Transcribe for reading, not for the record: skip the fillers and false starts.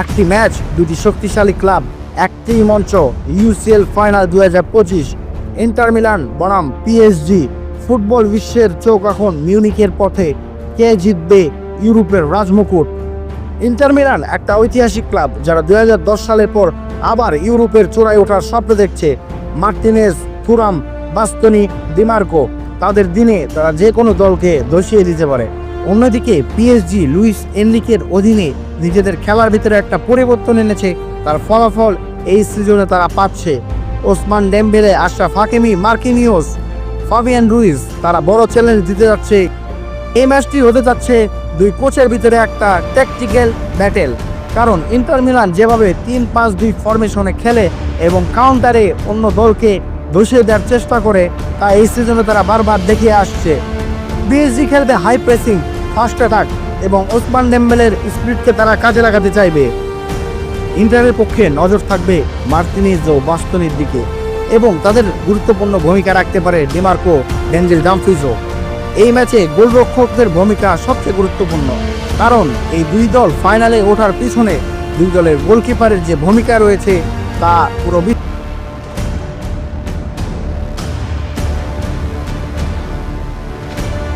একটি ম্যাচ, দুটি শক্তিশালী ক্লাব, একটি মঞ্চ, ইউসিএল ফাইনাল 2025। ইন্টার মিলান বনাম পিএসজি। ফুটবল বিশ্বের চোখ এখন মিউনিকের পথে। কে জিতবে ইউরোপের রাজমুকুট? ইন্টার মিলান একটা ঐতিহাসিক ক্লাব, যারা 2010 সালের পর আবার ইউরোপের চূড়ায় ওঠার স্বপ্ন দেখছে। মার্টিনেজ, থুরাম, বাস্তনি, ডিমার্কো, তাদের দিনে তারা যে কোনো দলকে ধসিয়ে দিতে পারে। অন্যদিকে পিএসজি লুইস এনরিকের অধীনে নিজেদের খেলার ভিতরে একটা পরিবর্তন এনেছে। তার ফলাফল এই সিজনে তারা পাচ্ছে। Osman Dembélé, Ashraf Hakimi, Marquinhos, Fabian Ruiz, তারা বড় চ্যালেঞ্জ দিতে যাচ্ছে। এই ম্যাচটি হতে যাচ্ছে দুই কোচের ভিতরে একটা ট্যাকটিক্যাল ব্যাটেল। কারণ ইন্টার মিলান যেভাবে 3-5-2 ফরমেশনে খেলে এবং কাউন্টারে অন্য দলকে ধসিয়ে দেওয়ার চেষ্টা করে, তা এই সিজনে তারা বারবার দেখিয়ে আসছে। পিএসজি খেলবে হাই প্রেসিং, ফাস্ট অ্যাটাক এবং ওসমান ডেম্বেলের স্পিরিটকে তারা কাজে লাগাতে চাইবে। ইন্টারের পক্ষে নজর থাকবে মার্টিনেজ ও বাস্তনির দিকে, এবং তাদের গুরুত্বপূর্ণ ভূমিকা রাখতে পারে ডিমার্কো, ডেঞ্জেল ডামফ্রিজও। এই ম্যাচে গোলরক্ষকদের ভূমিকা সবচেয়ে গুরুত্বপূর্ণ, কারণ এই দুই দল ফাইনালে ওঠার পিছনে দুই দলের গোলকিপারের যে ভূমিকা রয়েছে তা পুরো